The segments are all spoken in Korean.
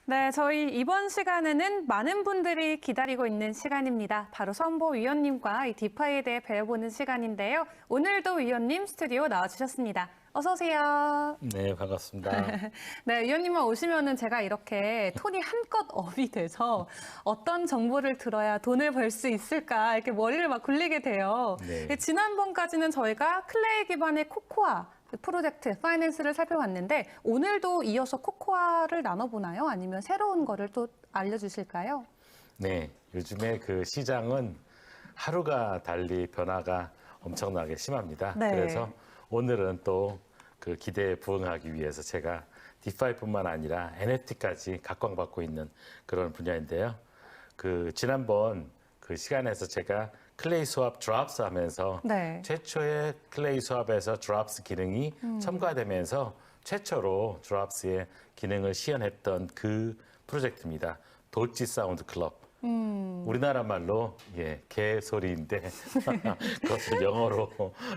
네, 저희 이번 시간에는 많은 분들이 기다리고 있는 시간입니다. 바로 선보 위원님과 이 디파이에 대해 배워보는 시간인데요. 오늘도 위원님 스튜디오 나와주셨습니다. 어서 오세요. 네, 반갑습니다. 네, 위원님만 오시면은 제가 이렇게 톤이 한껏 업이 돼서 어떤 정보를 들어야 돈을 벌 수 있을까 이렇게 머리를 막 굴리게 돼요. 네. 지난번까지는 저희가 클레이 기반의 코코아 프로젝트 파이낸스를 살펴봤는데 오늘도 이어서 코코아를 나눠보나요? 아니면 새로운 거를 또 알려주실까요? 네, 요즘에 그 시장은 하루가 달리 변화가 엄청나게 심합니다. 네. 그래서 오늘은 또 그 기대에 부응하기 위해서 제가 디파이뿐만 아니라 NFT까지 각광받고 있는 그런 분야인데요. 그 지난번 그 시간에서 제가 클레이 스왑 드롭스 하면서 네. 최초의 클레이 스왑에서 드롭스 기능이 첨가되면서 최초로 드롭스의 기능을 시연했던 그 프로젝트입니다. 도치 사운드 클럽. 우리나라 말로 개소리인데 그것을 영어로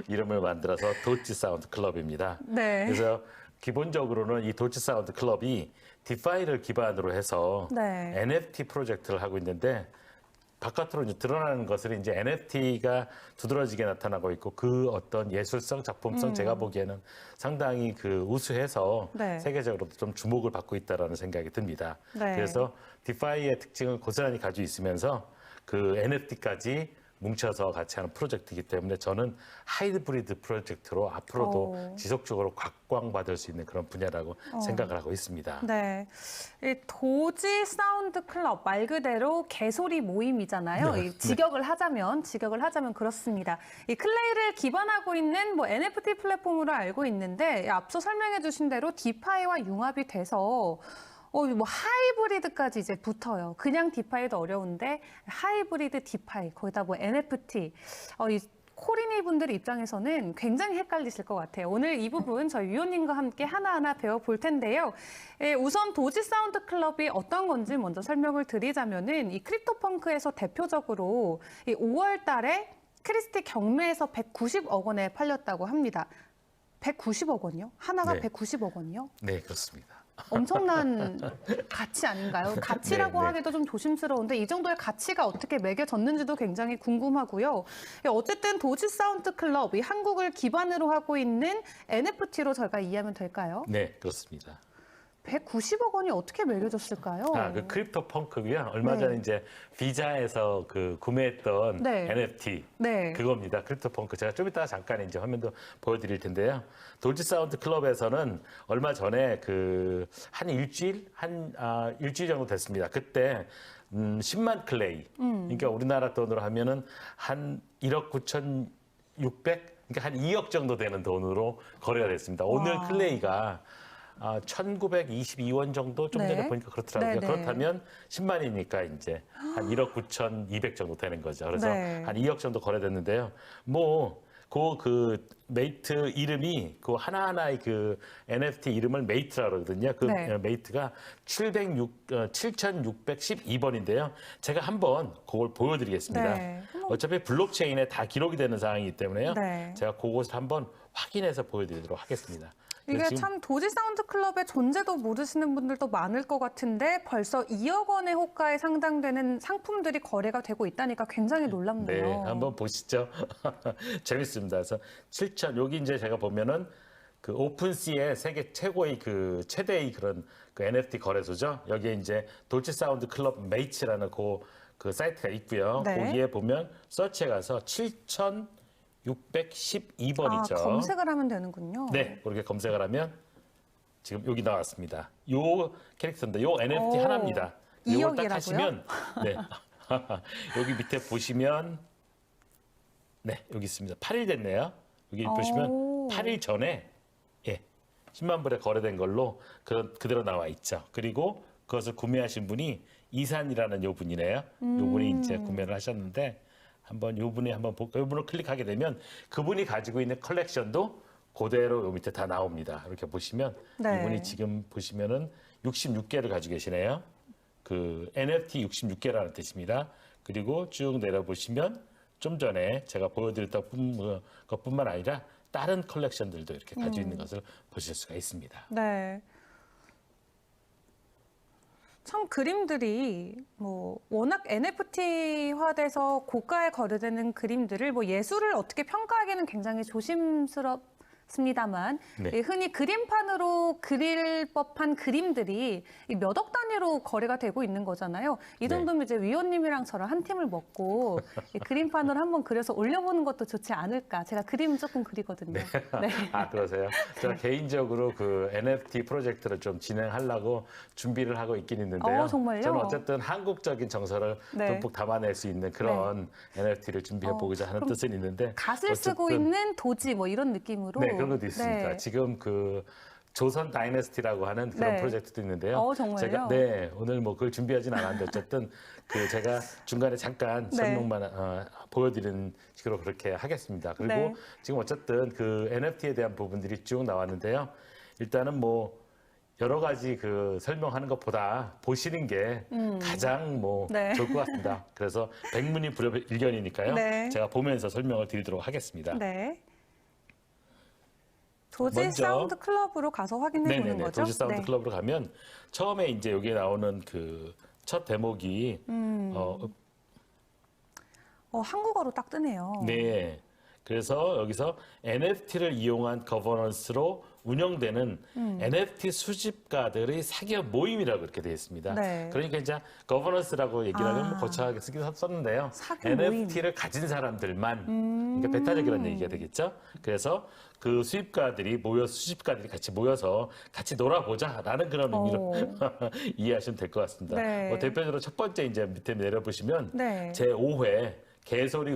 이름을 만들어서 도치 사운드 클럽입니다. 네. 그래서 기본적으로는 이 도치 사운드 클럽이 디파이를 기반으로 해서 네. NFT 프로젝트를 하고 있는데 바깥으로 이제 드러나는 것을 이제 NFT가 두드러지게 나타나고 있고 그 어떤 예술성, 작품성 제가 보기에는 상당히 그 우수해서 네. 세계적으로도 좀 주목을 받고 있다라는 생각이 듭니다. 네. 그래서 디파이의 특징을 고스란히 가지고 있으면서 그 NFT까지 뭉쳐서 같이 하는 프로젝트이기 때문에 저는 하이브리드 프로젝트로 앞으로도 지속적으로 각광받을 수 있는 그런 분야라고 생각을 하고 있습니다. 네, 이 도지 사운드 클럽 말 그대로 개소리 모임이잖아요. 네. 이 직역을 하자면 그렇습니다. 이 클레이를 기반하고 있는 뭐 NFT 플랫폼으로 알고 있는데 앞서 설명해주신 대로 디파이와 융합이 돼서 뭐 하이브리드까지 이제 붙어요. 그냥 디파이도 어려운데 하이브리드 디파이 거기다 뭐 NFT 이 코리니 분들 입장에서는 굉장히 헷갈리실 것 같아요. 오늘 이 부분 저희 위원님과 함께 하나하나 배워볼 텐데요. 우선 도지 사운드 클럽이 어떤 건지 먼저 설명을 드리자면은 이 크립토펑크에서 대표적으로 이 5월 달에 크리스티 경매에서 190억 원에 팔렸다고 합니다. 190억 원이요? 하나가 네. 190억 원이요? 네, 그렇습니다. 엄청난 가치 아닌가요? 가치라고 네. 하기도 좀 조심스러운데 이 정도의 가치가 어떻게 매겨졌는지도 굉장히 궁금하고요. 어쨌든 도지 사운드 클럽, 이 한국을 기반으로 하고 있는 NFT로 저희가 이해하면 될까요? 네, 그렇습니다. 190억 원이 어떻게 매겨졌을까요? 그 크립토 펑크고요. 얼마 네. 전에 이제 비자에서 그 구매했던 네. NFT 네. 그겁니다. 크립토 펑크. 제가 좀 이따가 잠깐 이제 화면도 보여드릴 텐데요. 돌지 사운드 클럽에서는 얼마 전에 그 한 일주일 일주일 정도 됐습니다. 그때 10만 클레이. 그러니까 우리나라 돈으로 하면은 한 1억 9,600. 그러니까 한 2억 정도 되는 돈으로 거래가 됐습니다. 오늘 와. 클레이가 1,922원 정도 좀 전에 네. 보니까 그렇더라고요. 네네. 그렇다면 10만이니까 이제 한 1억 9,200 정도 되는 거죠. 그래서 네. 한 2억 정도 거래됐는데요. 뭐 그 메이트 이름이 그 하나하나의 그 NFT 이름을 메이트라고 그러거든요. 그 네. 메이트가 7,612번인데요. 제가 한번 그걸 보여드리겠습니다. 네. 어차피 블록체인에 다 기록이 되는 상황이기 때문에요. 네. 제가 그것을 한번 확인해서 보여드리도록 하겠습니다. 이게 지금 참 도지 사운드 클럽의 존재도 모르시는 분들도 많을 것 같은데 벌써 2억 원의 호가에 상당되는 상품들이 거래가 되고 있다니까 굉장히 놀랍네요. 네, 한번 보시죠. 재밌습니다. 그래서 7천 여기 이제 제가 보면은 그 오픈시의 세계 최고의 그 최대의 그런 그 NFT 거래소죠. 여기에 이제 돌치 사운드 클럽 메이츠라는 그 사이트가 있고요. 네. 거기에 보면 서치에 가서 7,612번이죠. 검색을 하면 되는군요. 네, 그렇게 검색을 하면 지금 여기 나왔습니다. 요 캐릭터인데 요 NFT 하나입니다. 이걸 딱 2억이라고요? 하시면 네. 여기 밑에 보시면 네, 여기 있습니다. 8일 됐네요. 여기 보시면 8일 전에 10만 불에 거래된 걸로 그대로 나와 있죠. 그리고 그것을 구매하신 분이 이산이라는 요 분이네요. 요 분이 이제 구매를 하셨는데 한번 요 분이 한번 볼까요? 요 분을 클릭하게 되면 그분이 가지고 있는 컬렉션도 그대로 요 밑에 다 나옵니다. 이렇게 보시면 네. 이분이 지금 보시면은 66개를 가지고 계시네요. 그 NFT 66개라는 뜻입니다. 그리고 쭉 내려보시면 좀 전에 제가 보여드렸던 것뿐만 아니라 다른 컬렉션들도 이렇게 가지고 있는 것을 보실 수가 있습니다. 네. 참 그림들이 뭐 워낙 NFT화돼서 고가에 거래되는 그림들을 뭐 예술을 어떻게 평가하기는 굉장히 조심스럽습니다만 네. 이 흔히 그림판으로 그릴 법한 그림들이 이 몇 억 단위로 거래가 되고 있는 거잖아요. 이 정도면 이제 위원님이랑 저랑 한 팀을 먹고 이 그림판으로 한번 그려서 올려보는 것도 좋지 않을까. 제가 그림 조금 그리거든요. 네. 아, 그러세요? 제가 개인적으로 그 NFT 프로젝트를 좀 진행하려고 준비를 하고 있긴 있는데요. 정말요? 저는 어쨌든 한국적인 정서를 네. 듬뿍 담아낼 수 있는 그런 NFT를 준비해보고자 하는 그럼 뜻은 있는데. 갓을 쓰고 어쨌든 있는 도지 뭐 이런 느낌으로. 네, 그런 것도 있습니다. 네. 지금 그 조선 다이내스티라고 하는 그런 네. 프로젝트도 있는데요. 정말요? 제가 오늘 뭐 그걸 준비하진 않았는데 어쨌든 그 제가 중간에 잠깐 네. 설명만 보여드리는 식으로 그렇게 하겠습니다. 그리고 네. 지금 어쨌든 그 NFT에 대한 부분들이 쭉 나왔는데요. 일단은 뭐 여러 가지 그 설명하는 것보다 보시는 게 가장 뭐 네. 좋을 것 같습니다. 그래서 백문이 불여일견이니까요. 네. 제가 보면서 설명을 드리도록 하겠습니다. 네. 도지 먼저- 사운드 클럽으로 가서 확인해 보는 거죠? 도지 사운드 네. 클럽으로 가면 처음에 이제 여기에 나오는 그 첫 대목이 한국어로 딱 뜨네요. 네. 그래서 여기서 NFT를 이용한 거버넌스로 운영되는 NFT 수집가들의 사기업 모임이라고 이렇게 되어 있습니다. 네. 그러니까 이제 거버넌스라고 얘기를 하면 뭐 거창하게 쓰긴 썼는데요. 사기업 NFT를 가진 사람들만 그러니까 배타적이라는 얘기가 되겠죠. 그래서 그 수집가들이 같이 모여서 같이 놀아보자라는 그런 의미로 이해하시면 될 것 같습니다. 네. 뭐 대표적으로 첫 번째 이제 밑에 내려보시면 네. 제 5회 개소리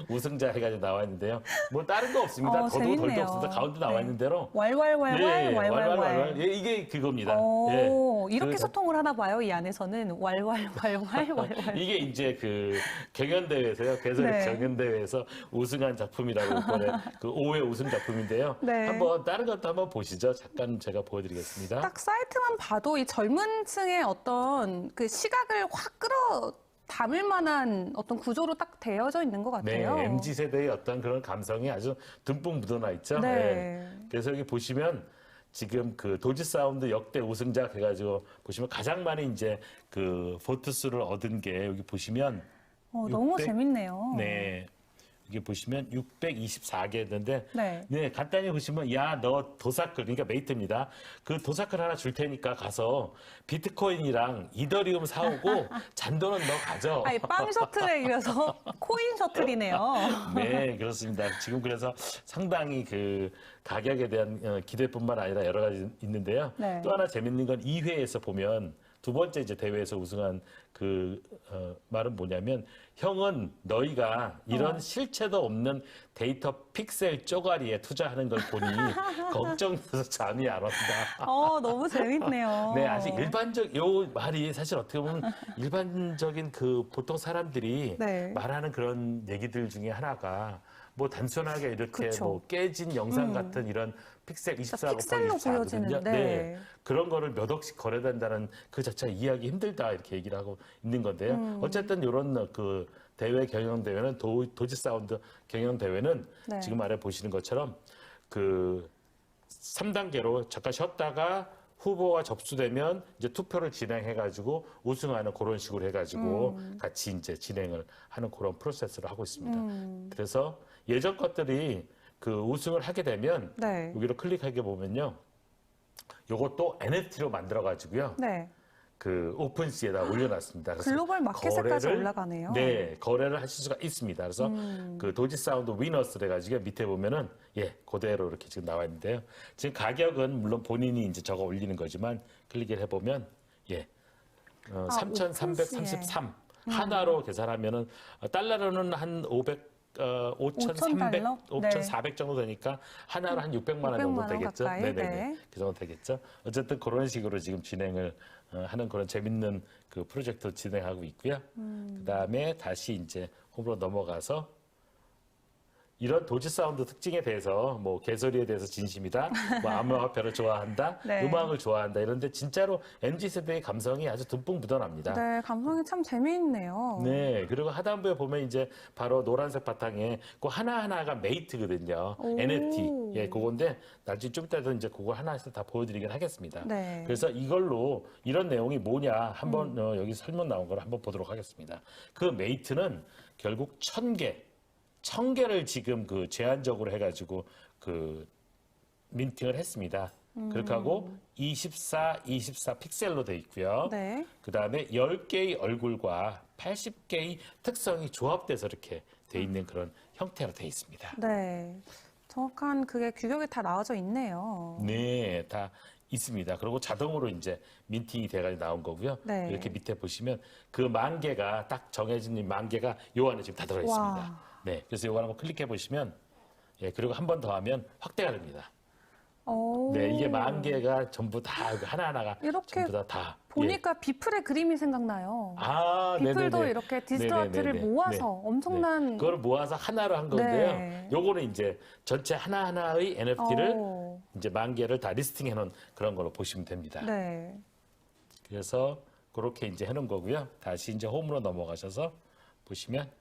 우승자 해가지고 나와 있는데요. 뭐 다른 거 없습니다. 더도 덜도 재밌네요. 없습니다. 가운데 나와 네. 있는 대로. 왈왈왈왈 왈왈왈. 예, 이게 그겁니다. 이렇게 그- 소통을 하나 봐요. 이 안에서는 왈왈왈왈왈. 이게 이제 그 경연대회에서요. 개소리 네. 경연대회에서 우승한 작품이라고 이번에 그 5회 우승 작품인데요. 네. 한번 다른 것도 한번 보시죠. 잠깐 제가 보여드리겠습니다. 딱 사이트만 봐도 이 젊은 층의 어떤 그 시각을 확 끌어 담을 만한 어떤 구조로 딱 되어져 있는 것 네, 같아요. MZ 세대의 어떤 그런 감성이 아주 듬뿍 묻어나 있죠. 네. 그래서 여기 보시면 지금 그 도지 사운드 역대 우승자 해가지고 보시면 가장 많이 이제 그 보트수를 얻은 게 여기 보시면 너무 600 재밌네요. 네. 여기 보시면 624개였는데 네. 간단히 보시면 야 너 도사클 그러니까 메이트입니다. 그 도사클 하나 줄 테니까 가서 비트코인이랑 이더리움 사오고 잔돈은 너 가져. 아니, 빵 셔틀에 이어서 코인 셔틀이네요. 네, 그렇습니다. 지금 그래서 상당히 그 가격에 대한 기대뿐만 아니라 여러 가지 있는데요. 네. 또 하나 재밌는 건 2회에서 보면 두 번째 이제 대회에서 우승한 그 말은 뭐냐면 형은 너희가 이런 실체도 없는 데이터 픽셀 쪼가리에 투자하는 걸 보니 걱정돼서 잠이 안 온다. 너무 재밌네요. 네, 아주 요 말이 사실 어떻게 보면 일반적인 그 보통 사람들이 네. 말하는 그런 얘기들 중에 하나가 뭐 단순하게 이렇게 그쵸. 뭐 깨진 영상 같은 이런 픽셀 24 픽셀로 곱하기 24 보여지는, 거든요. 네. 그런 거를 몇 억씩 거래된다는 그 자체가 이해하기 힘들다 이렇게 얘기를 하고 있는 건데요. 어쨌든 이런 그 대회 경영 대회는 도지 사운드 경영 대회는 네. 지금 아래 보시는 것처럼 그 3단계로 잠깐 쉬었다가 후보가 접수되면 이제 투표를 진행해가지고 우승하는 그런 식으로 해가지고 같이 이제 진행을 하는 그런 프로세스를 하고 있습니다. 그래서 예전 것들이 그 우승을 하게 되면 네. 여기로 클릭하게 보면요, 요것도 NFT로 만들어가지고요. 네. 그 오픈시에다 올려놨습니다. 그래서 글로벌 마켓에까지 거래를- 올라가네요. 네, 거래를 하실 수가 있습니다. 그래서 그 도지 사운드 위너스를 해가지고 밑에 보면은 그대로 이렇게 지금 나와 있는데요. 지금 가격은 물론 본인이 이제 저거 올리는 거지만 클릭을 해보면 3,333 하나로 계산하면은 달러로는 한 5,300, 달러? 5,400 정도 되니까 하나로 한 600만 원 600만 정도 원 되겠죠. 가까이, 네네네. 네. 그 정도 되겠죠. 어쨌든 그런 식으로 지금 진행을 하는 그런 재밌는 그 프로젝트 진행하고 있고요. 그다음에 다시 이제 홈으로 넘어가서 이런 도지 사운드 특징에 대해서 뭐 개소리에 대해서 진심이다, 뭐 암호화폐를 좋아한다, 네. 음악을 좋아한다 이런데 진짜로 MZ 세대의 감성이 아주 듬뿍 묻어납니다. 네, 감성이 참 재미있네요. 네, 그리고 하단부에 보면 이제 바로 노란색 바탕에 그 하나하나가 메이트거든요. 오. NFT. 예, 그건데 나중에 좀 이따도 이제 그걸 하나씩 다 보여드리긴 하겠습니다. 네. 그래서 이걸로 이런 내용이 뭐냐 한번 여기 설문 나온 걸 한번 보도록 하겠습니다. 그 메이트는 결국 1000개를 지금 그 제한적으로 해가지고 그 민팅을 했습니다. 그렇게 하고 24 픽셀로 돼 있고요. 네. 그 다음에 10개의 얼굴과 80개의 특성이 조합돼서 이렇게 돼 있는 그런 형태로 돼 있습니다. 네. 정확한 그게 규격이 다 나와져 있네요. 네, 다 있습니다. 그리고 자동으로 이제 민팅이 돼가지고 나온 거고요. 네. 이렇게 밑에 보시면 그 10,000개가 딱 정해진 이 10,000개가 요 안에 지금 다 들어 있습니다. 와. 네, 그래서 요거 한번 클릭해 보시면 예, 그리고 한 번 더 하면 확대가 됩니다. 오. 네, 이게 10,000개가 전부 다 하나하나가 이렇게 전부 다. 예. 보니까 비플의 그림이 생각나요. 아, 비플도 네네네. 이렇게 디지털 아트를 네네네. 모아서 네. 엄청난 네. 그걸 모아서 하나로 한 건데요. 네. 요거는 이제 전체 하나하나의 NFT를 오. 이제 10,000개를 다 리스팅해 놓은 그런 걸로 보시면 됩니다. 네. 그래서 그렇게 이제 해놓은 거고요. 다시 이제 홈으로 넘어가셔서 보시면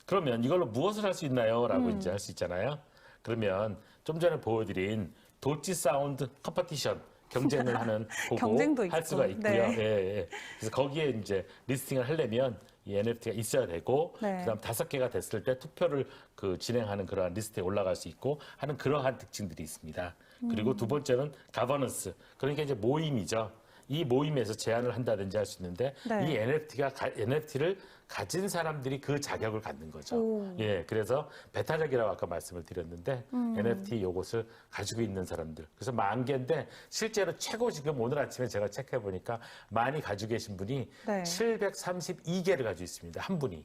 그러면 이걸로 무엇을 할 수 있나요? 라고 이제 할 수 있잖아요. 그러면 좀 전에 보여드린 도치 사운드 컴퍼티션 경쟁을 하는 보고 경쟁도 할 있고. 수가 있고요. 네. 예, 예. 그래서 거기에 이제 리스팅을 하려면 이 NFT가 있어야 되고 네. 그다음 5개가 됐을 때 투표를 그 진행하는 그러한 리스트에 올라갈 수 있고 하는 그러한 특징들이 있습니다. 그리고 두 번째는 가버넌스. 그러니까 이제 모임이죠. 이 모임에서 제안을 한다든지 할 수 있는데 네. 이 NFT를 가진 사람들이 그 자격을 갖는 거죠. 오. 예, 그래서 배타적이라고 아까 말씀을 드렸는데 NFT 요것을 가지고 있는 사람들. 그래서 10,000개인데 실제로 최고 지금 오늘 아침에 제가 체크해 보니까 많이 가지고 계신 분이 네. 732개를 가지고 있습니다. 한 분이.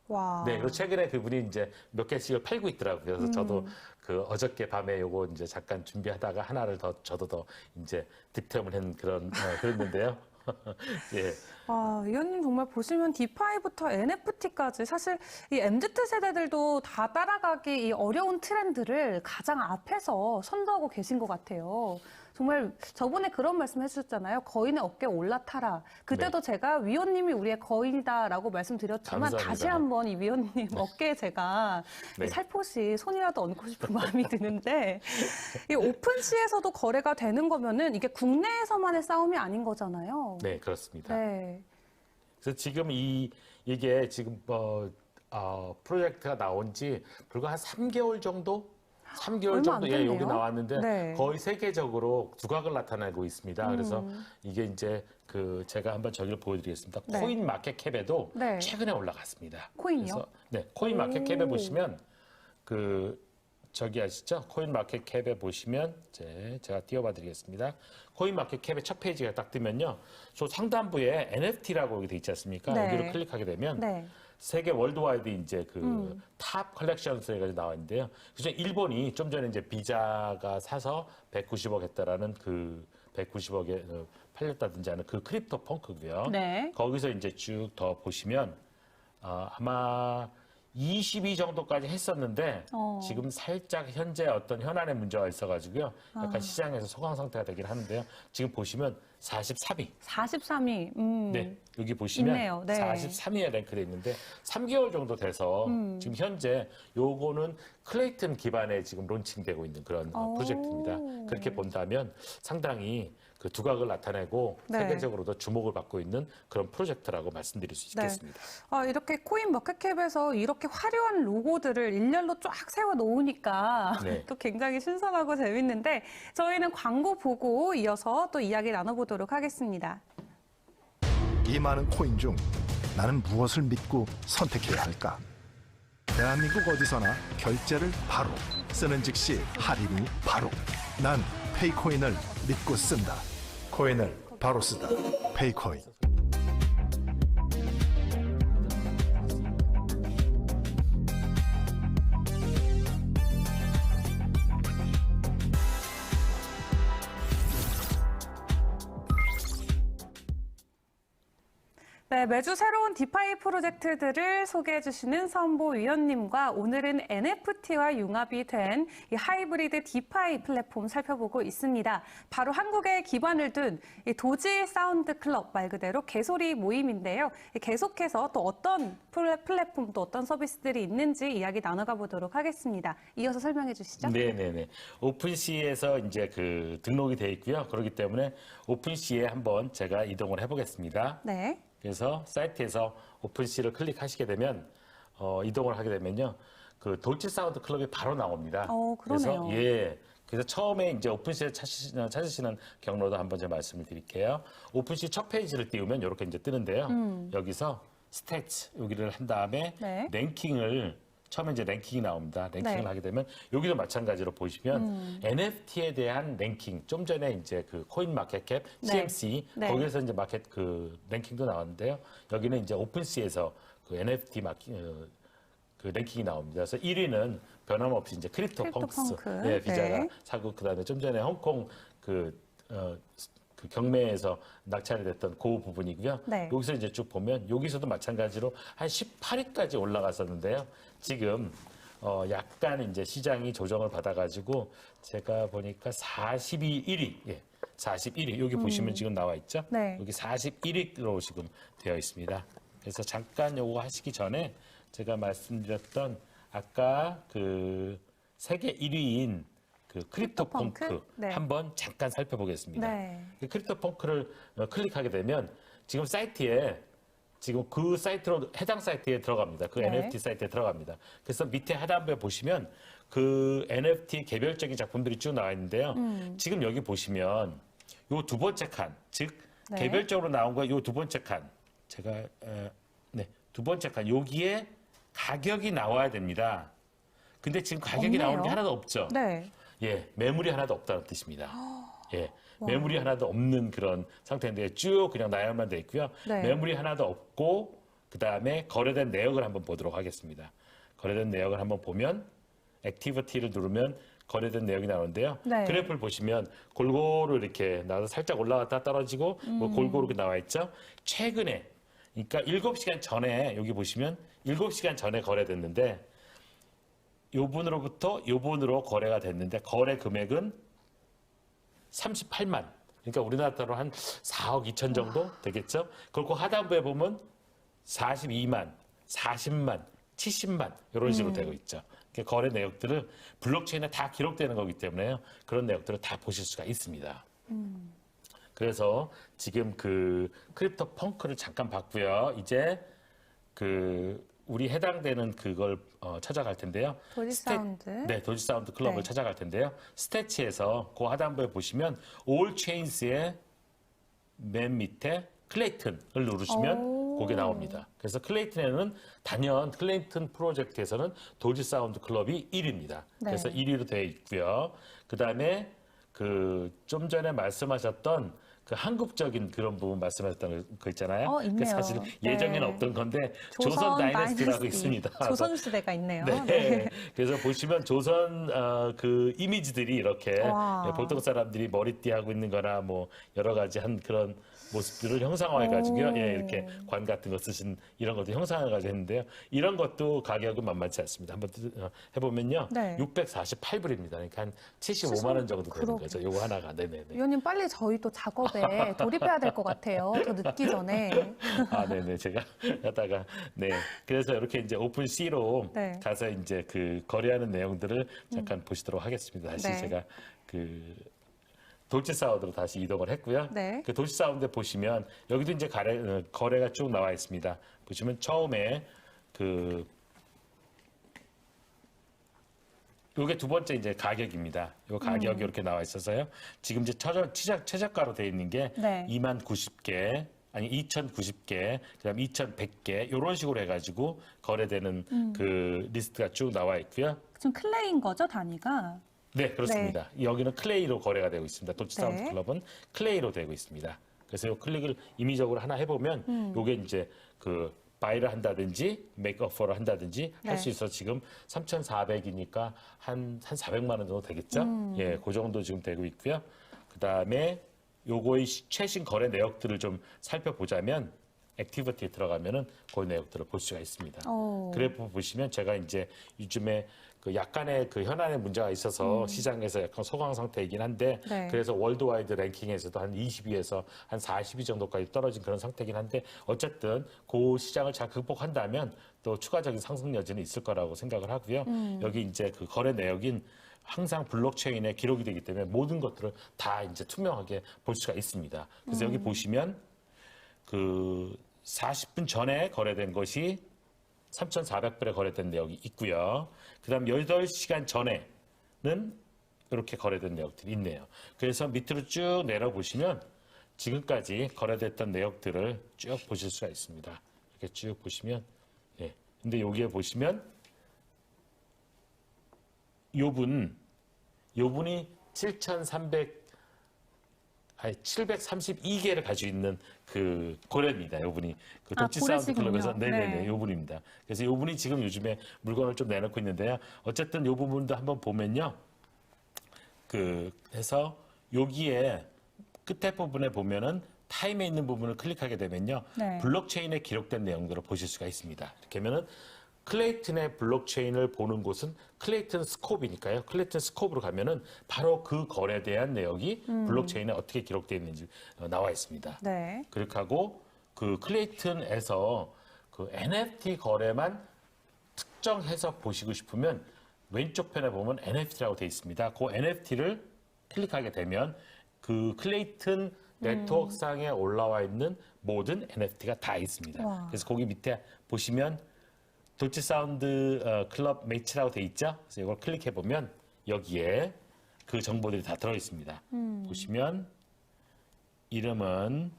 와. 네, 그리고 최근에 그분이 이제 몇 개씩을 팔고 있더라고요. 그래서 저도 그 어저께 밤에 요거 이제 잠깐 준비하다가 하나를 더 저도 더 이제 득템을 한 그런 그랬는데요. 예. 아, 의원님 정말 보시면 디파이부터 NFT까지 사실 이 MZ 세대들도 다 따라가기 이 어려운 트렌드를 가장 앞에서 선도하고 계신 것 같아요. 정말 저번에 그런 말씀 해주셨잖아요. 거인의 어깨에 올라타라. 그때도 제가 위원님이 우리의 거인이다라고 말씀드렸지만 감사합니다. 다시 한번 이 위원님 어깨에 제가 네. 살포시 손이라도 얹고 싶은 마음이 드는데 이 오픈시에서도 거래가 되는 거면은 이게 국내에서만의 싸움이 아닌 거잖아요. 네, 그렇습니다. 네. 그래서 지금 이게 지금 프로젝트가 나온 지 불과 한 3개월 정도? 3개월 얼마 안 정도 예, 됐네요. 여기 나왔는데 네. 거의 세계적으로 두각을 나타내고 있습니다. 그래서 이게 이제 그 제가 한번 저기를 보여드리겠습니다. 네. 코인 마켓 캡에도 네. 최근에 올라갔습니다. 코인이요? 그래서, 네, 코인 마켓 캡에 오. 보시면 그 저기 아시죠? 코인 마켓 캡에 보시면 제가 띄워봐드리겠습니다. 코인 마켓 캡의 첫 페이지가 딱 뜨면요, 저 상단부에 NFT라고 여기 돼 있지 않습니까? 네. 여기를 클릭하게 되면. 네. 세계 월드와이드 이제 그 탑 컬렉션스가 나와 있는데요. 그래서 일본이 좀 전에 이제 비자가 사서 190억 했다라는 그 190억에 팔렸다든지 하는 그 크립토 펑크고요. 네. 거기서 이제 쭉 더 보시면 아마 22 정도까지 했었는데 지금 살짝 현재 어떤 현안의 문제가 있어가지고요. 약간 시장에서 소강 상태가 되긴 하는데요. 지금 보시면 43위. 43위. 네, 여기 보시면 있네요. 네. 43위에 랭크돼 있는데 3개월 정도 돼서 지금 현재 요거는 클레이튼 기반에 지금 론칭되고 있는 그런 프로젝트입니다. 그렇게 본다면 상당히 그 두각을 나타내고 네. 세계적으로도 주목을 받고 있는 그런 프로젝트라고 말씀드릴 수 있겠습니다. 아, 이렇게 코인 마켓캡에서 이렇게 화려한 로고들을 일렬로 쫙 세워 놓으니까 네. 또 굉장히 신선하고 재밌는데 저희는 광고 보고 이어서 또 이야기 나눠보도록 하겠습니다. 이 많은 코인 중 나는 무엇을 믿고 선택해야 할까? 대한민국 어디서나 결제를 바로 쓰는 즉시 할인이 바로 난 페이코인을 믿고 쓴다. 코인을 바로 쓰다. 페이코인. 네, 매주 새로운 디파이 프로젝트들을 소개해 주시는 선보위원님과 오늘은 NFT와 융합이 된 이 하이브리드 디파이 플랫폼 살펴보고 있습니다. 바로 한국에 기반을 둔 이 도지 사운드 클럽 말 그대로 개소리 모임인데요. 계속해서 또 어떤 플랫폼 또 어떤 서비스들이 있는지 이야기 나눠가 보도록 하겠습니다. 이어서 설명해 주시죠. 네네네. 오픈시에서 이제 그 등록이 돼 있고요. 그렇기 때문에 오픈시에 한번 제가 이동을 해보겠습니다. 네. 그래서 사이트에서 오픈시를 클릭하시게 되면 이동을 하게 되면요, 그 돌치 사운드 클럽이 바로 나옵니다. 그러네요. 그래서 처음에 이제 오픈시를 찾으시는 경로도 한번 제가 말씀을 드릴게요. 오픈시 첫 페이지를 띄우면 이렇게 이제 뜨는데요. 여기서 스탯 여기를 한 다음에 네. 랭킹을 처음에 이제 랭킹이 나옵니다. 랭킹을 네. 하게 되면 여기도 마찬가지로 보시면 NFT에 대한 랭킹, 좀 전에 이제 그 코인 마켓캡 네. CMC 네. 거기에서 이제 마켓 그 랭킹도 나왔는데요. 여기는 이제 오픈시에서 그 NFT 그 랭킹이 나옵니다. 그래서 1위는 변함없이 이제 크립토펑크스 크립토펑크. 예, 비자가 네. 사고 그다음에 좀 전에 홍콩 그 경매에서 낙찰이 됐던 그 부분이고요. 네. 여기서 이제 쭉 보면 여기서도 마찬가지로 한 18위까지 올라갔었는데요. 지금 약간 이제 시장이 조정을 받아가지고 제가 보니까 41위, 예, 41위 여기 보시면 지금 나와 있죠. 네. 여기 41위로 지금 되어 있습니다. 그래서 잠깐 요거 하시기 전에 제가 말씀드렸던 아까 그 세계 1위인 그 크립토펑크 크립토펑크? 네. 한번 잠깐 살펴보겠습니다. 네. 그 크립토펑크를 클릭하게 되면 지금 사이트에 지금 그 사이트로 해당 사이트에 들어갑니다. 그 네. NFT 사이트에 들어갑니다. 그래서 밑에 하단부에 보시면 그 NFT 개별적인 작품들이 쭉 나와 있는데요. 지금 여기 보시면 요 두 번째 칸, 즉 네. 개별적으로 나온 거 요 두 번째 칸, 제가 두 번째 칸 여기에 가격이 나와야 됩니다. 근데 지금 가격이 없네요. 나오는 게 하나도 없죠. 네. 예, 매물이 하나도 없다는 뜻입니다. 예, 매물이 하나도 없는 그런 상태인데 쭉 그냥 나열만 돼 있고요. 네. 매물이 하나도 없고 그 다음에 거래된 내역을 한번 보도록 하겠습니다. 거래된 내역을 한번 보면 액티비티를 누르면 거래된 내역이 나오는데요. 네. 그래프를 보시면 골고루 이렇게 나와서 살짝 올라갔다 떨어지고 뭐 골고루 이렇게 나와 있죠. 최근에 그러니까 7시간 전에 여기 보시면 7시간 전에 거래됐는데 요분으로부터 요분으로 거래가 됐는데 거래 금액은 38만. 그러니까 우리나라 돈으로 한 4억 2천 정도 되겠죠? 그리고 하단부에 보면 42만, 40만, 70만 이런 식으로 되고 있죠. 그러니까 거래 내역들을 블록체인에 다 기록되는 거기 때문에요. 그런 내역들을 다 보실 수가 있습니다. 그래서 지금 그 크립토 펑크를 잠깐 봤고요. 이제 그 우리 해당되는 그걸 찾아갈 텐데요. 도지 사운드. 네, 도지 사운드 클럽을 네. 찾아갈 텐데요. 스태치에서 그 하단부에 보시면 올 체인스의 맨 밑에 클레이튼을 누르시면 오. 그게 나옵니다. 그래서 클레이튼에는 단연 클레이튼 프로젝트에서는 도지 사운드 클럽이 1위입니다. 네. 그래서 1위로 되어 있고요. 그다음에 그 좀 전에 말씀하셨던 그 한국적인 그런 부분 말씀하셨던 거 있잖아요. 있네요. 그 사실 예정에는 네. 없던 건데 조선 다이내스티라고 다이내스티. 있습니다. 조선시대가 있네요. 네. 그래서 보시면 조선 그 이미지들이 이렇게 와. 보통 사람들이 머리띠 하고 있는 거나 뭐 여러 가지 한 그런 모습들을 형상화해 가지고요. 오. 예, 이렇게 관 같은 거 쓰신 이런 것도 형상화 가지고 했는데요. 이런 것도 가격은 만만치 않습니다. 한번 해 보면요. 네. 648불입니다. 그러니까 한 75만 원 정도 되는 거죠. 요거 하나가. 네, 네, 네. 위원님 빨리 저희 또 작업에 돌입해야 될 것 같아요. 더 늦기 전에. 아, 네네. 제가 하다가, 네. 그래서 이렇게 이제 오픈C로 네. 가서 이제 그 거래하는 내용들을 잠깐 보시도록 하겠습니다. 다시 네. 제가 그 돌치 사운드로 다시 이동을 했고요. 네. 그 돌치 사운드 보시면 여기도 이제 거래가 쭉 나와 있습니다. 보시면 처음에 그 요게 두 번째 이제 가격입니다. 요 가격이 이렇게 나와 있어서요. 지금 이제 최저가로 되어 있는 게 네. 2만 90개, 아니 2,090개, 그다음 2,100개 이런 식으로 해가지고 거래되는 그 리스트가 쭉 나와 있고요. 지금 클레이인 거죠, 단위가? 네, 그렇습니다. 여기는 클레이로 거래가 되고 있습니다. 도치 사운드 네. 클럽은 클레이로 되고 있습니다. 그래서 요 클릭을 임의적으로 하나 해보면 요게 이제 그 바이를 한다든지 메이크 오퍼를 한다든지 할 수 네. 있어서 지금 3,400이니까 한 400만 원 정도 되겠죠? 예, 그 정도 지금 되고 있고요. 그다음에 요거의 최신 거래 내역들을 좀 살펴보자면 액티비티에 들어가면은 그 내역들을 볼 수가 있습니다. 오. 그래프 보시면 제가 이제 요즘에 그 약간의 그 현안의 문제가 있어서 시장에서 약간 소강 상태이긴 한데 네. 그래서 월드와이드 랭킹에서도 한 20위에서 한 40위 정도까지 떨어진 그런 상태이긴 한데 어쨌든 그 시장을 잘 극복한다면 또 추가적인 상승 여지는 있을 거라고 생각을 하고요. 여기 이제 그 거래 내역인 항상 블록체인에 기록이 되기 때문에 모든 것들을 다 이제 투명하게 볼 수가 있습니다. 그래서 여기 보시면 그 40분 전에 거래된 것이 3,400불에 거래된 내역이 있고요. 그다음 8시간 전에는 이렇게 거래된 내역들이 있네요. 그래서 밑으로 쭉 내려보시면 지금까지 거래됐던 내역들을 쭉 보실 수가 있습니다. 이렇게 쭉 보시면 예. 근데 여기에 보시면 요분이 732개를 가지고 있는 그 고래입니다. 요분이 그 독지 사운드 고래시군요. 클럽에서 네네네 네. 요분입니다. 그래서 요분이 지금 요즘에 물건을 좀 내놓고 있는데요. 어쨌든 요 부분도 한번 보면요. 그 해서 여기에 끝에 부분에 보면은 타임에 있는 부분을 클릭하게 되면요. 네. 블록체인에 기록된 내용들을 보실 수가 있습니다. 이렇게 하면은 클레이튼의 블록체인을 보는 곳은 클레이튼 스코프니까요. 클레이튼 스코프로 가면은 바로 그 거래에 대한 내역이 블록체인에 어떻게 기록되어 있는지 나와 있습니다. 네. 그렇게 하고 그 클레이튼에서 그 NFT 거래만 특정해서 보시고 싶으면 왼쪽 편에 보면 NFT라고 되어 있습니다. 그 NFT를 클릭하게 되면 그 클레이튼 네트워크상에 올라와 있는 모든 NFT가 다 있습니다. 와. 그래서 거기 밑에 보시면 돌치 사운드 클럽 매치라고 돼 있죠. 그래서 이걸 클릭해 보면 여기에 그 정보들이 다 들어 있습니다. 보시면 이름은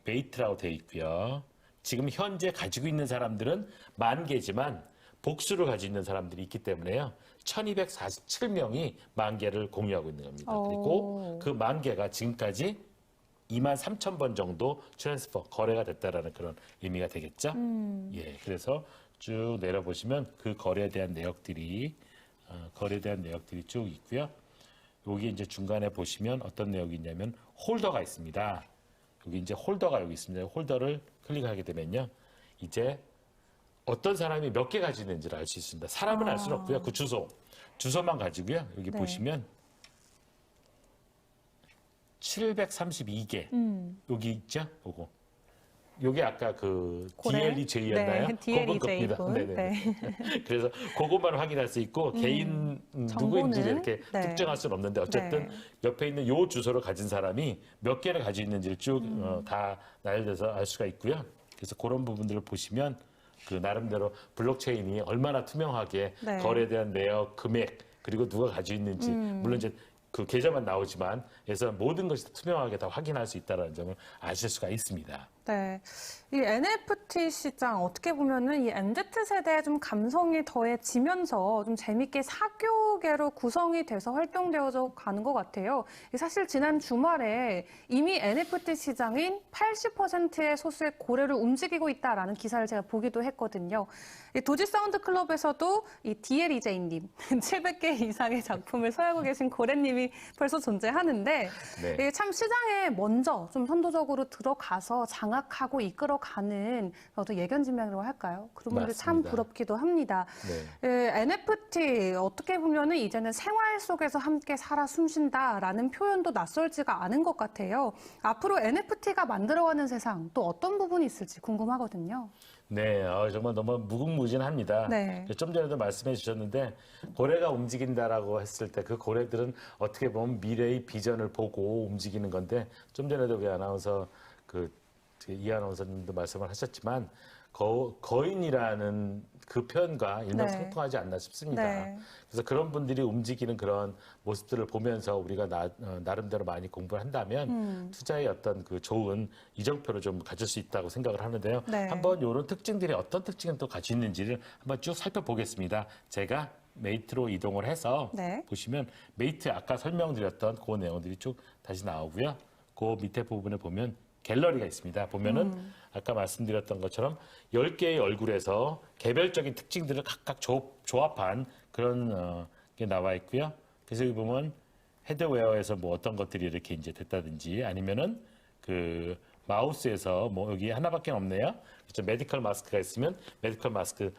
베이트라고 돼 있고요. 지금 현재 가지고 있는 사람들은 10,000개지만 복수를 가지고 있는 사람들이 있기 때문에요. 1,247명이 10,000개를 공유하고 있는 겁니다. 그리고 그 10,000개가 지금까지 23,000번 정도 트랜스퍼 거래가 됐다라는 그런 의미가 되겠죠. 예, 그래서 쭉 내려보시면 그 거래에 대한 내역들이 쭉 있고요. 여기 이제 중간에 보시면 어떤 내역이 있냐면 홀더가 있습니다. 여기 이제 홀더가 여기 있습니다. 홀더를 클릭하게 되면요, 이제 어떤 사람이 몇 개 가지고 있는지를 알 수 있습니다. 사람은 알 수는 없고요. 그 주소만 가지고요. 여기 네. 보시면 732개 여기 있죠? 요거. 요게 아까 그 고래? DLEJ였나요? 네, DLEJ 분. 네네. 네. 그래서 그것만 확인할 수 있고 개인 누구인지 정보는? 이렇게 네. 특정할 수는 없는데 어쨌든 네. 옆에 있는 요 주소를 가진 사람이 몇 개를 가지고 있는지를 쭉 다 나열돼서 알 수가 있고요. 그래서 그런 부분들을 보시면 그 나름대로 블록체인이 얼마나 투명하게 네. 거래에 대한 내역, 금액 그리고 누가 가지고 있는지 물론 이제 그 계좌만 나오지만 그래서 모든 것이 투명하게 다 확인할 수 있다는 점을 아실 수가 있습니다. 네. 이 NFT 시장 어떻게 보면은 이 MZ세대에 좀 감성이 더해지면서 좀 재밌게 사교계로 구성이 돼서 활동되어져 가는 것 같아요. 사실 지난 주말에 이미 NFT 시장인 80%의 소수의 고래를 움직이고 있다라는 기사를 제가 보기도 했거든요. 이 도지 사운드 클럽에서도 이 DLEJ님 700개 이상의 작품을 소유하고 계신 고래님이 벌써 존재하는데 네. 이게 참 시장에 먼저 좀 선도적으로 들어가서 장악하고 이끌어가는 어떤 예견지명이라고 할까요? 그런 분들 참 맞습니다. 부럽기도 합니다. 네. NFT 어떻게 보면은 이제는 생활 속에서 함께 살아 숨쉰다라는 표현도 낯설지가 않은 것 같아요. 앞으로 NFT가 만들어가는 세상 또 어떤 부분이 있을지 궁금하거든요. 네, 정말 너무 무궁무진합니다. 네. 좀 전에도 말씀해 주셨는데 고래가 움직인다라고 했을 때 그 고래들은 어떻게 보면 미래의 비전을 보고 움직이는 건데 좀 전에도 우리 아나운서 이 아나운서님도 말씀을 하셨지만 거인이라는 그 표현과 일맥상통하지 않나 싶습니다. 네. 그래서 그런 분들이 움직이는 그런 모습들을 보면서 우리가 나름대로 많이 공부를 한다면 투자의 어떤 그 좋은 이정표를 좀 가질 수 있다고 생각을 하는데요. 네. 한번 이런 특징들이 어떤 특징을 또 가지고 있는지를 한번 쭉 살펴보겠습니다. 제가 메이트로 이동을 해서 네. 보시면 메이트 아까 설명드렸던 그 내용들이 쭉 다시 나오고요. 그 밑에 부분에 보면 갤러리가 있습니다. 보면은 아까 말씀드렸던 것처럼 10개의 얼굴에서 개별적인 특징들을 각각 조합한 그런 게 나와 있고요. 그래서 여기 보면 헤드웨어에서 뭐 어떤 것들이 이렇게 이제 됐다든지 아니면은 그 마우스에서 뭐 여기 하나밖에 없네요. 그렇죠. 메디컬 마스크가 있으면 메디컬 마스크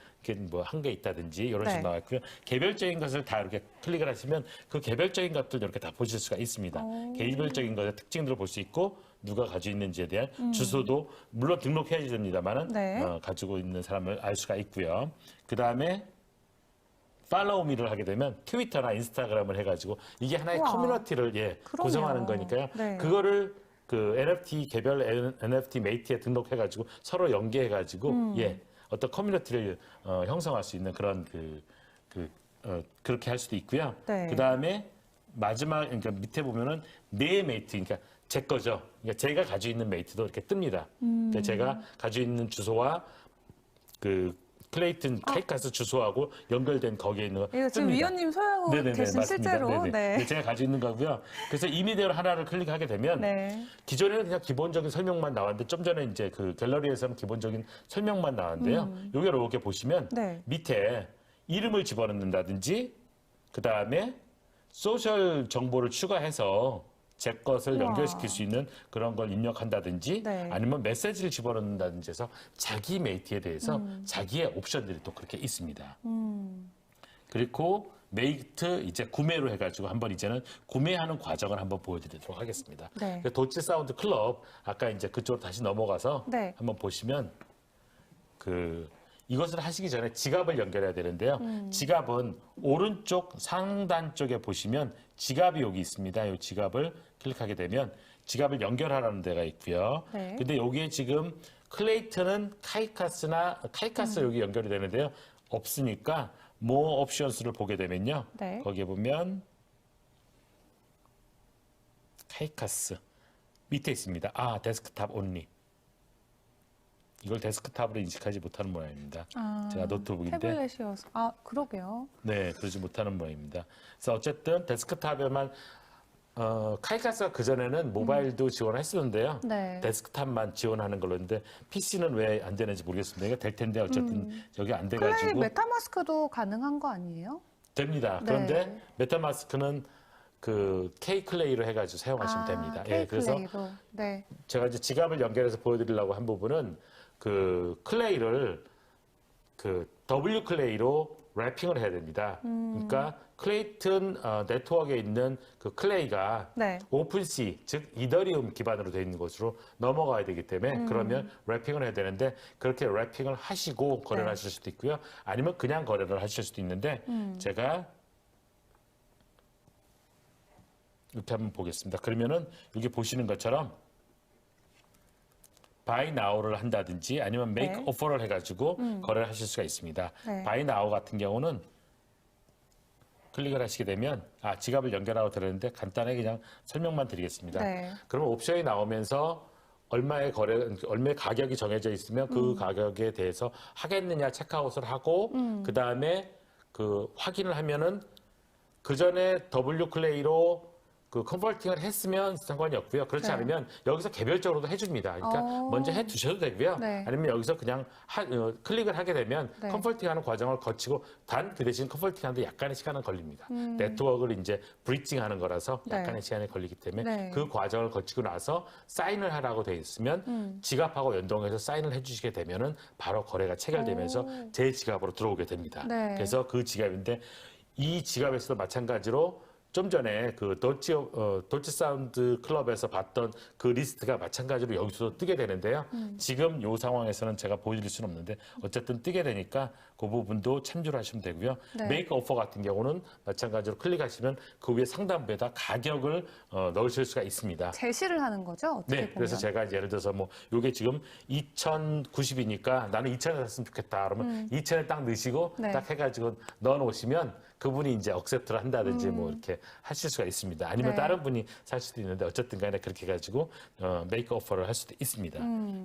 뭐 한 개 있다든지 이런 식으로 네. 나와 있고요. 개별적인 것을 다 이렇게 클릭을 하시면 그 개별적인 것들 이렇게 다 보실 수가 있습니다. 개별적인 것의 특징들을 볼 수 있고 누가 가지고 있는지에 대한 주소도 물론 등록해야 됩니다만은 네. 가지고 있는 사람을 알 수가 있고요. 그 다음에 팔로우 미를 하게 되면 트위터나 인스타그램을 해가지고 이게 하나의 우와. 커뮤니티를 그럼요. 구성하는 거니까요. 네. 그거를 그 NFT 개별 NFT 메이트에 등록해가지고 서로 연계해가지고 어떤 커뮤니티를 형성할 수 있는 그런 그렇게 할 수도 있고요. 네. 그 다음에 마지막 그러니까 밑에 보면은 내 메이트 그러니까 제 거죠. 그러니까 제가 가지고 있는 메이트도 이렇게 뜹니다. 그러니까 제가 가지고 있는 주소와 그 클레이튼 카이카스 주소하고 연결된 거기에 있는 거 이거 지금 뜹니다. 위원님 소유하고 계신 맞습니다. 실제로. 네네. 네. 네, 제가 가지고 있는 거고요. 그래서 이미디어로 하나를 클릭하게 되면 네. 기존에는 그냥 기본적인 설명만 나왔는데 좀 전에 이제 그 갤러리에서는 기본적인 설명만 나왔는데요. 요게 이렇게 보시면 네. 밑에 이름을 집어넣는다든지 그 다음에 소셜 정보를 추가해서 제 것을 우와. 연결시킬 수 있는 그런 걸 입력한다든지 네. 아니면 메시지를 집어넣는다든지 해서 자기 메이트에 대해서 자기의 옵션들이 또 그렇게 있습니다. 그리고 메이트 이제 구매로 해가지고 한번 이제는 구매하는 과정을 한번 보여드리도록 하겠습니다. 네. 도치 사운드 클럽 아까 이제 그쪽으로 다시 넘어가서 네. 한번 보시면 이것을 하시기 전에 지갑을 연결해야 되는데요. 지갑은 오른쪽 상단 쪽에 보시면 지갑이 여기 있습니다. 이 지갑을 클릭하게 되면 지갑을 연결하라는 데가 있고요. 네. 근데 여기에 지금 클레이튼은 카이카스 여기 연결이 되는데요. 없으니까 more options를 보게 되면요. 네. 거기에 보면 카이카스 밑에 있습니다. 데스크탑 온리. 이걸 데스크탑으로 인식하지 못하는 모양입니다. 제가 노트북인데. 태블릿이어서. 그러게요. 네, 그러지 못하는 모양입니다. 그래서 어쨌든 데스크탑에만 카이카스가 그전에는 모바일도 지원했었는데요. 네. 데스크탑만 지원하는 걸로 했는데 PC는 왜 안 되는지 모르겠습니다. 이거 될 텐데 어쨌든 여기 안 클레이 돼가지고 메타마스크도 가능한 거 아니에요? 됩니다. 네. 그런데 메타마스크는 그 K클레이로 해가지고 사용하시면 됩니다. 그래서 K플레이로. 네. 제가 이제 지갑을 연결해서 보여드리려고 한 부분은 그 클레이를 그 W 클레이로 랩핑을 해야 됩니다. 그러니까 클레이튼 네트워크에 있는 그 클레이가 네. 오픈시 즉 이더리움 기반으로 되어 있는 것으로 넘어가야 되기 때문에 그러면 랩핑을 해야 되는데 그렇게 랩핑을 하시고 거래를 네. 하실 수도 있고요. 아니면 그냥 거래를 하실 수도 있는데 제가 이렇게 한번 보겠습니다. 그러면은 여기 보시는 것처럼 buy now를 한다든지 아니면 make 네. offer를 해가지고 거래를 하실 수가 있습니다. 네. buy now 같은 경우는 클릭을 하시게 되면 지갑을 연결하고 들었는데 간단하게 그냥 설명만 드리겠습니다. 네. 그러면 옵션이 나오면서 얼마의 가격이 정해져 있으면 그 가격에 대해서 하겠느냐 체크아웃을 하고 그 다음에 그 확인을 하면은 그 전에 W 클레이로 그 컨버팅을 했으면 상관이 없고요. 그렇지 네. 않으면 여기서 개별적으로도 해줍니다. 그러니까 먼저 해두셔도 되고요. 네. 아니면 여기서 그냥 클릭을 하게 되면 네. 컨버팅하는 과정을 거치고 단 그 대신 컨버팅하는데 약간의 시간은 걸립니다. 네트워크를 이제 브리징하는 거라서 네. 약간의 시간이 걸리기 때문에 네. 그 과정을 거치고 나서 사인을 하라고 돼 있으면 지갑하고 연동해서 사인을 해주시게 되면은 바로 거래가 체결되면서 제 지갑으로 들어오게 됩니다. 네. 그래서 그 지갑인데 이 지갑에서도 마찬가지로 좀 전에 그 도치 사운드 클럽에서 봤던 그 리스트가 마찬가지로 여기서도 뜨게 되는데요. 지금 이 상황에서는 제가 보여드릴 수는 없는데 어쨌든 뜨게 되니까 그 부분도 참조를 하시면 되고요. 네. 메이크 오퍼 같은 경우는 마찬가지로 클릭하시면 그 위에 상단부에다 가격을 넣으실 수가 있습니다. 제시를 하는 거죠? 어떻게 네, 보면. 그래서 제가 예를 들어서 뭐 이게 지금 2,090이니까 나는 2,000에 샀으면 좋겠다. 그러면 2,000에 딱 넣으시고 네. 딱 해가지고 넣어놓으시면 그분이 이제 억셉트를 한다든지 뭐 이렇게 하실 수가 있습니다. 아니면 네. 다른 분이 살 수도 있는데 어쨌든 간에 그렇게 해가지고 메이크 오퍼를 할 수도 있습니다.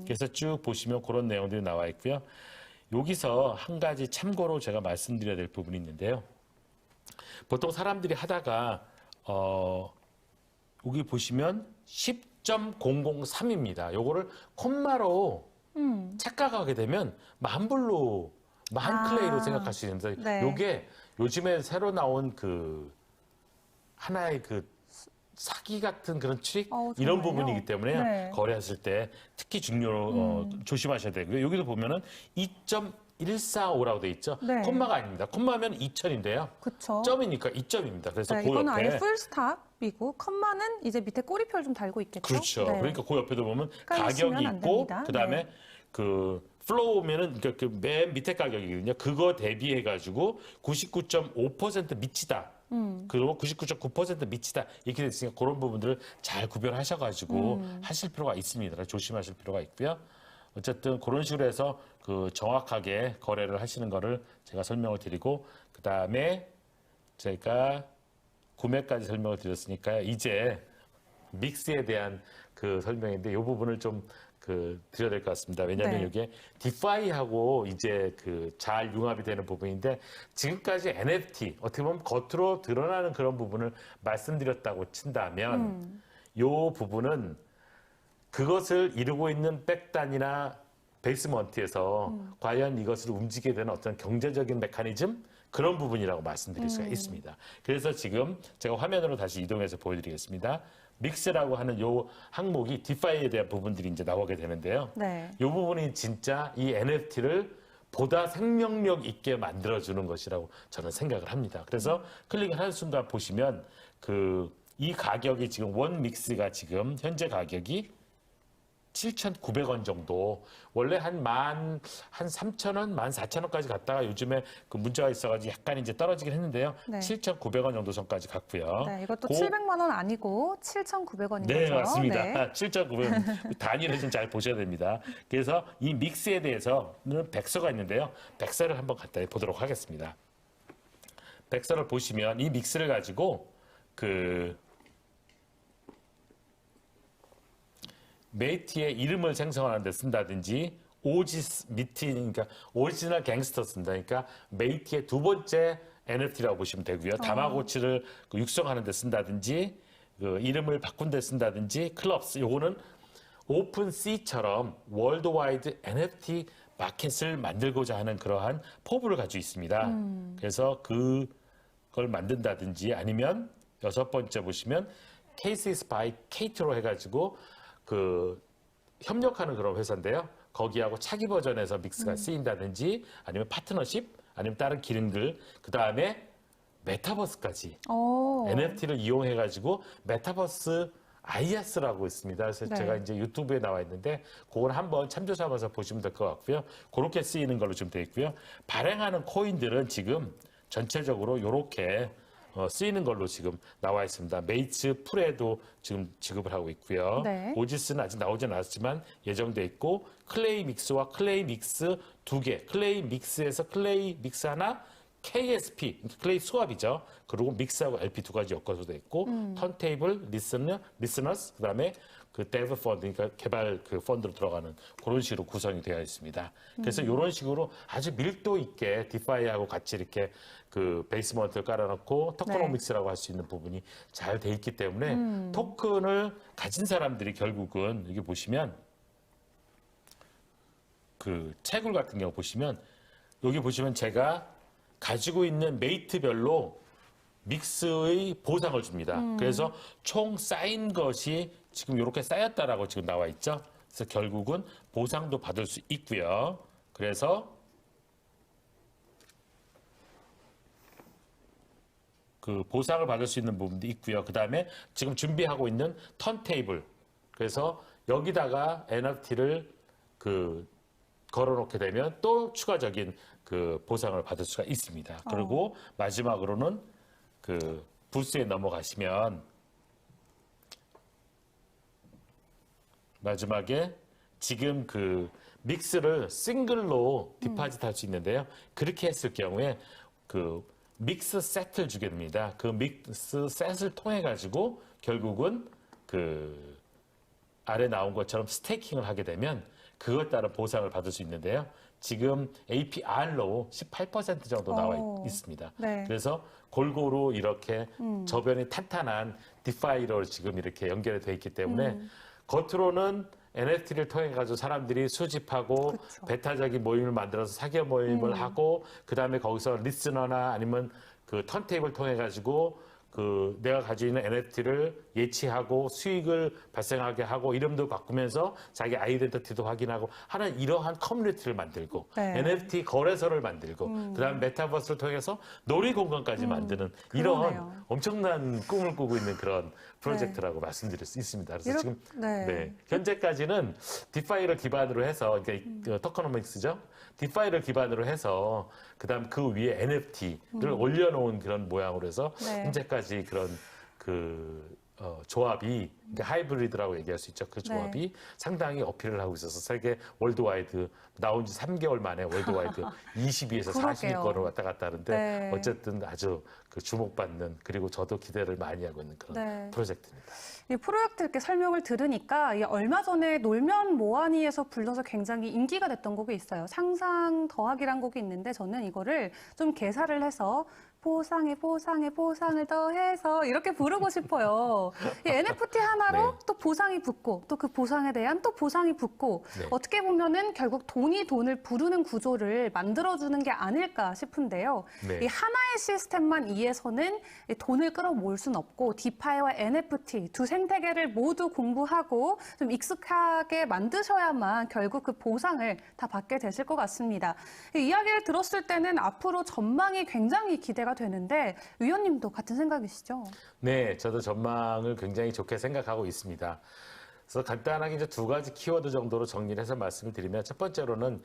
그래서 쭉 보시면 그런 내용들이 나와 있고요. 여기서 한 가지 참고로 제가 말씀드려야 될 부분이 있는데요. 보통 사람들이 하다가 여기 보시면 10.003입니다. 요거를 콤마로 착각하게 되면 만불로 만클레이로 생각할 수 있는데 네. 요게 요즘에 새로 나온 그 하나의 그 사기 같은 그런 트릭 정말요? 이런 부분이기 때문에 네. 거래하실 때 특히 조심하셔야 되고요. 여기도 보면은 2.145라고 돼 있죠. 네. 콤마가 아닙니다. 콤마면 2천인데요. 그쵸. 점이니까 2점입니다. 그래서 네, 그 이거는 아예 옆에 풀스탑이고 컴마는 이제 밑에 꼬리표를 좀 달고 있겠죠. 그렇죠. 네. 그러니까 그 옆에도 보면 헷갈리시면 가격이 안 있고 됩니다. 그다음에 네. 그 플로우면은 그러니까 그 맨 밑에 가격이거든요. 그거 대비해 가지고 99.5% 미치다. 그리고 99.9% 미치다. 이렇게 됐으니까 그런 부분들을 잘 구별하셔 가지고 하실 필요가 있습니다. 조심하실 필요가 있고요. 어쨌든 그런 식으로 해서 그 정확하게 거래를 하시는 거를 제가 설명을 드리고 그다음에 제가 구매까지 설명을 드렸으니까요. 이제 믹스에 대한 그 설명인데 이 부분을 좀 드려야 될 것 같습니다. 왜냐하면 네. 이게 디파이하고 이제 그 잘 융합이 되는 부분인데 지금까지 NFT 어떻게 보면 겉으로 드러나는 그런 부분을 말씀드렸다고 친다면 이 부분은 그것을 이루고 있는 백단이나 베이스먼트에서 과연 이것을 움직이게 되는 어떤 경제적인 메커니즘 그런 부분이라고 말씀드릴 수가 있습니다. 그래서 지금 제가 화면으로 다시 이동해서 보여드리겠습니다. 믹스라고 하는 요 항목이 디파이에 대한 부분들이 이제 나오게 되는데요. 네. 이 부분이 진짜 이 NFT를 보다 생명력 있게 만들어주는 것이라고 저는 생각을 합니다. 그래서 클릭을 하는 순간 보시면 이 가격이 지금 원 믹스가 지금 현재 가격이 7,900원 정도. 원래 한 3,000원, 14,000원까지 갔다가 요즘에 그 문제가 있어가지고 약간 이제 떨어지긴 했는데요. 네. 7,900원 정도 선까지 갔고요. 네, 이것도 그- 700만 원 아니고 7,900원인 네, 거죠. 맞습니다. 네. 7,900원 단위를 좀 잘 보셔야 됩니다. 그래서 이 믹스에 대해서는 백서가 있는데요. 백서를 한번 간단히 보도록 하겠습니다. 백서를 보시면 이 믹스를 가지고 메이티의 이름을 생성하는 데 쓴다든지 오지스 미티 그러니까 오리지널 갱스터 쓴다. 그러니까 메이티의 두 번째 NFT라고 보시면 되고요. 다마고치를 육성하는 데 쓴다든지 이름을 바꾼 데 쓴다든지 클럽스 요거는 오픈C처럼 월드와이드 NFT 마켓을 만들고자 하는 그러한 포부를 가지고 있습니다. 그래서 그걸 만든다든지 아니면 여섯 번째 보시면 Cases by Kate로 해가지고 협력하는 그런 회사인데요. 거기하고 차기 버전에서 믹스가 쓰인다든지 아니면 파트너십 아니면 다른 기능들 그 다음에 메타버스까지 오. NFT를 이용해가지고 메타버스 아이아스라고 있습니다. 그래서 네. 제가 이제 유튜브에 나와 있는데 그걸 한번 참조 삼아서 보시면 될 것 같고요. 그렇게 쓰이는 걸로 좀 돼 있고요. 발행하는 코인들은 지금 전체적으로 이렇게 쓰이는 걸로 지금 나와 있습니다. 메이츠 풀에도 지금 지급을 하고 있고요. 네. 오지스는 아직 나오진 않았지만 예정돼 있고 클레이 믹스와 클레이 믹스 두 개, 클레이 믹스에서 클레이 믹스 하나, KSP, 클레이 수압이죠. 그리고 믹스하고 LP 두 가지 엮어서 돼 있고 턴테이블, 리스너스, 그다음에 데브 펀드, 그러니까 개발 펀드로 들어가는 그런 식으로 구성이 되어 있습니다. 그래서 이런 식으로 아주 밀도 있게 디파이하고 같이 이렇게 베이스먼트를 깔아놓고 토커노믹스라고 할 수 있는 부분이 잘 돼 있기 때문에 토큰을 가진 사람들이 결국은 여기 보시면 채굴 같은 경우 보시면 여기 보시면 제가 가지고 있는 메이트별로 믹스의 보상을 줍니다. 그래서 총 쌓인 것이 지금 이렇게 쌓였다라고 지금 나와 있죠. 그래서 결국은 보상도 받을 수 있고요. 그래서 보상을 받을 수 있는 부분도 있고요. 그 다음에 지금 준비하고 있는 턴테이블. 그래서 여기다가 NFT를 걸어놓게 되면 또 추가적인 보상을 받을 수가 있습니다. 그리고 마지막으로는 부스에 넘어가시면 마지막에 지금 믹스를 싱글로 디파짓 할 수 있는데요. 그렇게 했을 경우에 믹스 셋을 주게 됩니다. 그 믹스 셋을 통해 가지고 결국은 아래 나온 것처럼 스테이킹을 하게 되면 그것 따른 보상을 받을 수 있는데요. 지금 APR로 18% 정도 나와 있습니다. 네. 그래서 골고루 이렇게 저변이 탄탄한 디파이로 지금 이렇게 연결이 돼 있기 때문에 겉으로는 NFT를 통해 가지고 사람들이 수집하고 그쵸. 배타적인 모임을 만들어서 사기업 모임을 하고 그다음에 거기서 리스너나 아니면 턴테이블 통해 가지고 내가 가지고 있는 NFT를 예치하고 수익을 발생하게 하고 이름도 바꾸면서 자기 아이덴티티도 확인하고 하는 이러한 커뮤니티를 만들고 네. NFT 거래소를 만들고 그다음 메타버스를 통해서 놀이 공간까지 만드는 그러네요. 이런 엄청난 꿈을 꾸고 있는 그런 프로젝트라고 말씀드릴 수 있습니다. 그래서 지금 네. 현재까지는 디파이를 기반으로 해서 그러니까 토커노믹스죠. 디파이를 기반으로 해서 그다음 그 위에 NFT를 올려놓은 그런 모양으로 해서 네. 현재까지 그런 조합이 그러니까 하이브리드라고 얘기할 수 있죠. 그 조합이 상당히 어필을 하고 있어서 세계 월드와이드 나온 지 3개월 만에 월드와이드 20위에서 그러게요. 40위권을 왔다 갔다 하는데 네. 어쨌든 아주 주목받는 그리고 저도 기대를 많이 하고 있는 그런 네. 프로젝트입니다. 이 프로젝트 이렇게 설명을 들으니까 이 얼마 전에 놀면 뭐하니에서 불러서 굉장히 인기가 됐던 곡이 있어요. 상상 더하기란 곡이 있는데 저는 이거를 좀 개사를 해서 보상에 보상을 더해서 이렇게 부르고 싶어요. 이 NFT 하나로 네. 또 보상이 붙고 또 그 보상에 대한 또 보상이 붙고 네. 어떻게 보면은 결국 돈이 돈을 부르는 구조를 만들어주는 게 아닐까 싶은데요. 네. 이 하나의 시스템만 이해서는 이 돈을 끌어모을 수는 없고 디파이와 NFT 두 생태계를 모두 공부하고 좀 익숙하게 만드셔야만 결국 그 보상을 다 받게 되실 것 같습니다. 이 이야기를 들었을 때는 앞으로 전망이 굉장히 기대가 되는데 위원님도 같은 생각이시죠? 네, 저도 전망을 굉장히 좋게 생각하고 있습니다. 그래서 간단하게 이제 두 가지 키워드 정도로 정리를 해서 말씀을 드리면 첫 번째로는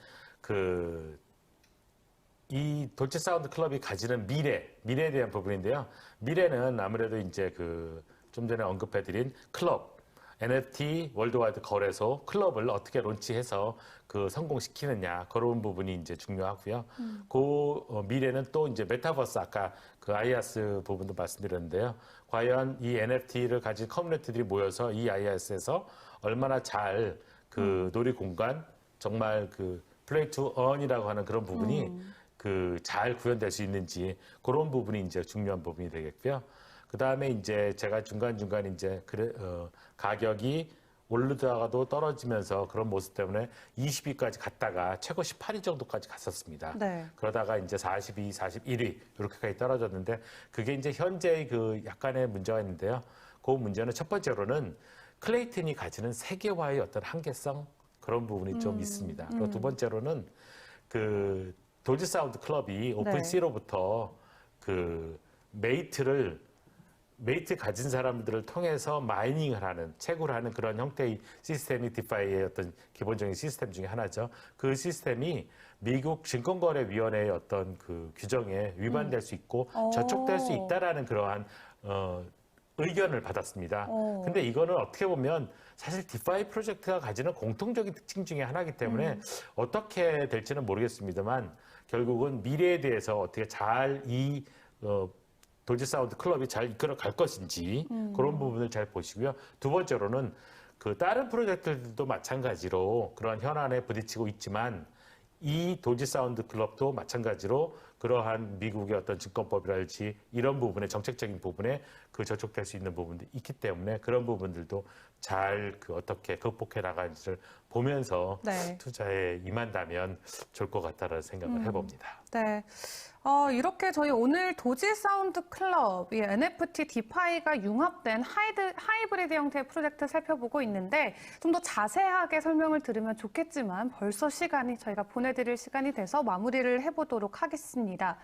이 돌체 사운드 클럽이 가지는 미래에 대한 부분인데요. 미래는 아무래도 이제 좀 전에 언급해드린 클럽, NFT 월드와이드 거래소 클럽을 어떻게 론치해서 성공시키느냐 그런 부분이 이제 중요하고요. 미래는 또 이제 메타버스 아까 아이아스 부분도 말씀드렸는데요. 과연 이 NFT를 가진 커뮤니티들이 모여서 이 아이아스에서 얼마나 잘 놀이 공간 정말 플레이 투 earn이라고 하는 그런 부분이 잘 구현될 수 있는지 그런 부분이 이제 중요한 부분이 되겠고요. 그 다음에 이제 제가 중간중간 이제 가격이 오르다가도 떨어지면서 그런 모습 때문에 20위까지 갔다가 최고 18위 정도까지 갔었습니다. 네. 그러다가 이제 42, 41위 이렇게까지 떨어졌는데 그게 이제 현재의 약간의 문제가 있는데요. 그 문제는 첫 번째로는 클레이튼이 가지는 세계화의 어떤 한계성 그런 부분이 좀 있습니다. 그리고 두 번째로는 돌지 사운드 클럽이 오픈C로부터 메이트 가진 사람들을 통해서 마이닝을 하는, 채굴을 하는 그런 형태의 시스템이 디파이의 어떤 기본적인 시스템 중에 하나죠. 그 시스템이 미국 증권거래위원회의 어떤 규정에 위반될 수 있고 저촉될 수 있다라는 그러한 의견을 받았습니다. 근데 이거는 어떻게 보면 사실 디파이 프로젝트가 가지는 공통적인 특징 중에 하나이기 때문에 어떻게 될지는 모르겠습니다만 결국은 미래에 대해서 어떻게 잘 돌지 사운드 클럽이 잘 이끌어 갈 것인지 그런 부분을 잘 보시고요. 두 번째로는 다른 프로젝트들도 마찬가지로 그러한 현안에 부딪히고 있지만 이 돌지 사운드 클럽도 마찬가지로 그러한 미국의 어떤 증권법이랄지 이런 부분에 정책적인 부분에 저촉될 수 있는 부분도 있기 때문에 그런 부분들도 잘 어떻게 극복해 나가는지를 보면서 투자에 임한다면 좋을 것 같다라는 생각을 해봅니다. 네. 이렇게 저희 오늘 도지 사운드 클럽, 이 NFT 디파이가 융합된 하이브리드 형태의 프로젝트 살펴보고 있는데 좀 더 자세하게 설명을 들으면 좋겠지만 벌써 저희가 보내드릴 시간이 돼서 마무리를 해보도록 하겠습니다.